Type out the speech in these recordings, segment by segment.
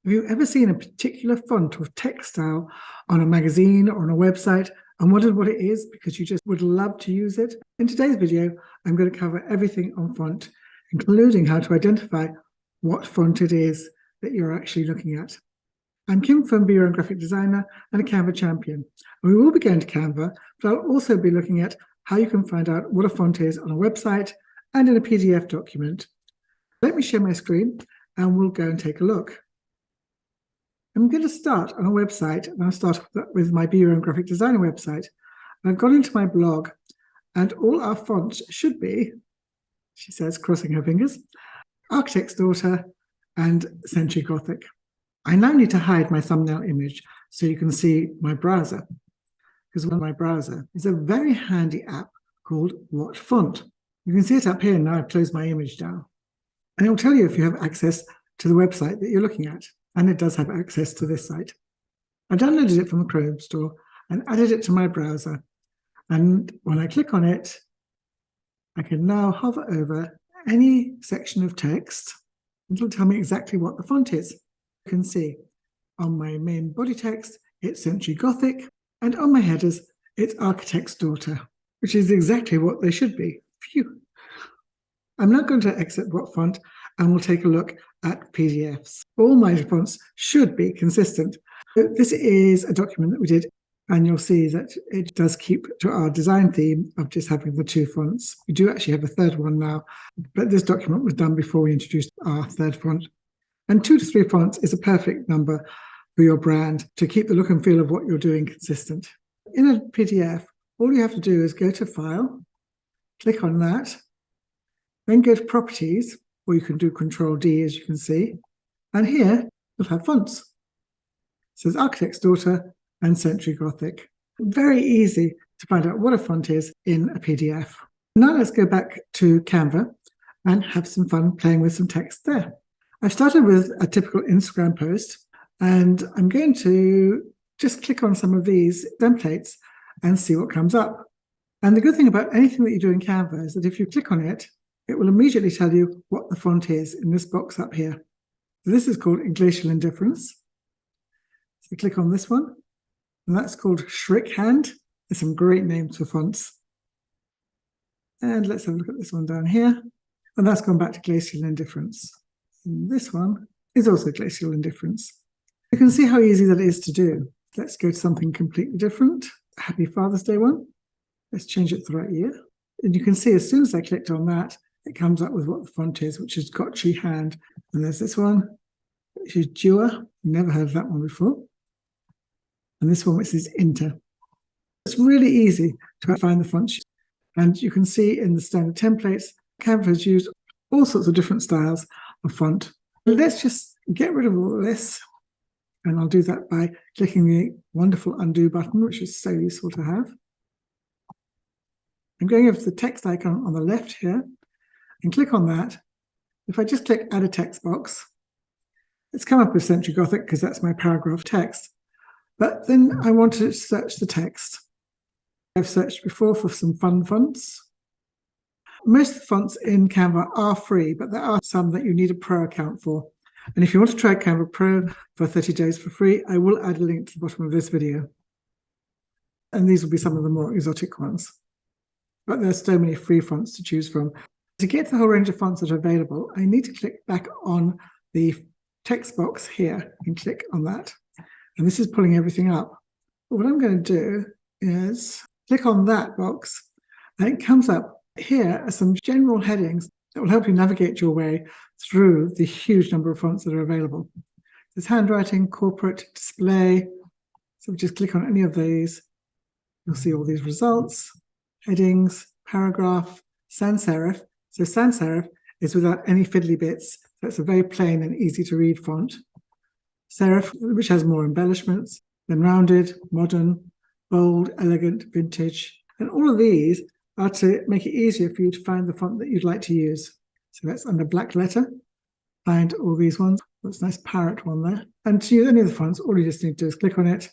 Have you ever seen a particular font or text style on a magazine or on a website and wondered what it is because you just would love to use it? In today's video, I'm going to cover everything on font, including how to identify what font it is that you're actually looking at. I'm Kim from Bureau Graphic Designer and a Canva champion. And we will be going to Canva, but I'll also be looking at how you can find out what a font is on a website and in a PDF document. Let me share my screen and we'll go and take a look. I'm going to start on a website, and I'll start with my Bureau Graphic Designer website. And I've gone into my blog, and all our fonts should be, she says, crossing her fingers, Architect's Daughter and Century Gothic. I now need to hide my thumbnail image so you can see my browser, because on my browser is a very handy app called What Font. You can see it up here now. I've closed my image down. And it will tell you if you have access to the website that you're looking at. And it does have access to this site. I downloaded it from the Chrome store and added it to my browser. And when I click on it, I can now hover over any section of text. It'll tell me exactly what the font is. You can see on my main body text, it's Century Gothic, and on my headers, it's Architect's Daughter, which is exactly what they should be. Phew. I'm now going to exit What Font, and we'll take a look at PDFs. All my fonts should be consistent. This is a document that we did, and you'll see that it does keep to our design theme of just having the two fonts. We do actually have a third one now, but this document was done before we introduced our third font. And 2 to 3 fonts is a perfect number for your brand to keep the look and feel of what you're doing consistent. In a PDF, all you have to do is go to File, click on that, then go to Properties, or you can do Control-D, as you can see. And here, you'll have fonts. It says Architect's Daughter and Century Gothic. Very easy to find out what a font is in a PDF. Now let's go back to Canva and have some fun playing with some text there. I've started with a typical Instagram post, and I'm going to just click on some of these templates and see what comes up. And the good thing about anything that you do in Canva is that if you click on it, it will immediately tell you what the font is in this box up here. So this is called Glacial Indifference. So click on this one, and that's called Shriek Hand. There's some great names for fonts. And let's have a look at this one down here. And that's gone back to Glacial Indifference. And this one is also Glacial Indifference. You can see how easy that is to do. Let's go to something completely different. Happy Father's Day one. Let's change it to the right year. And you can see as soon as I clicked on that, it comes up with what the font is, which is Gotchi Hand. And there's this one, which is Dua. Never heard of that one before. And this one, which is Inter. It's really easy to find the font. And you can see in the standard templates, Canva has used all sorts of different styles of font. Let's just get rid of all this. And I'll do that by clicking the wonderful undo button, which is so useful to have. I'm going over to the text icon on the left here and click on that. If I just click add a text box, it's come up with Century Gothic because that's my paragraph text. But then I want to search the text. I've searched before for some fun fonts. Most of the fonts in Canva are free, but there are some that you need a pro account for. And if you want to try Canva Pro for 30 days for free, I will add a link to the bottom of this video. And these will be some of the more exotic ones. But there's so many free fonts to choose from. To get the whole range of fonts that are available, I need to click back on the text box here and click on that. And this is pulling everything up. But what I'm going to do is click on that box, and it comes up here as some general headings that will help you navigate your way through the huge number of fonts that are available. There's handwriting, corporate, display. So just click on any of these. You'll see all these results, headings, paragraph, sans serif. So sans serif is without any fiddly bits. So it's a very plain and easy to read font. Serif, which has more embellishments, then rounded, modern, bold, elegant, vintage. And all of these are to make it easier for you to find the font that you'd like to use. So that's under black letter. Find all these ones. That's a nice parrot one there. And to use any of the fonts, all you just need to do is click on it,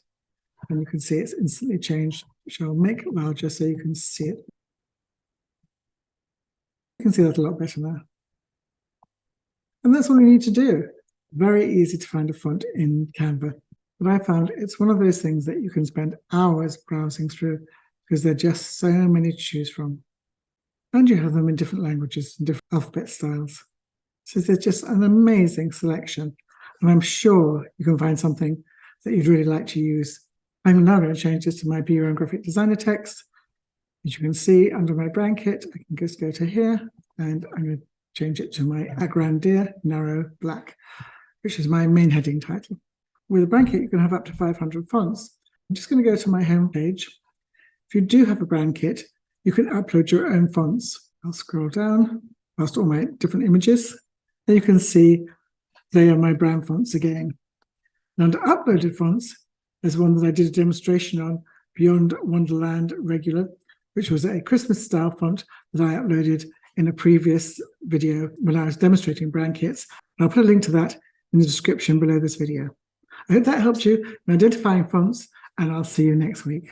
and you can see it's instantly changed, which I'll make larger so you can see it. You can see that a lot better now. And that's all you need to do. very easy to find a font in Canva. But I found it's one of those things that you can spend hours browsing through because there are just so many to choose from. And you have them in different languages and different alphabet styles. So there's just an amazing selection. And I'm sure you can find something that you'd really like to use. I'm now going to change this to my Be Your Own Graphic Designer text. As you can see under my brand kit, I can just go to here and I'm going to change it to my Agrandir Narrow Black, which is my main heading title. With a brand kit, you can have up to 500 fonts. I'm just going to go to my home page. If you do have a brand kit, you can upload your own fonts. I'll scroll down past all my different images. And you can see they are my brand fonts again. And under uploaded fonts, there's one that I did a demonstration on, Beyond Wonderland Regular, which was a Christmas style font that I uploaded in a previous video when I was demonstrating brand kits. I'll put a link to that in the description below this video. I hope that helps you in identifying fonts, and I'll see you next week.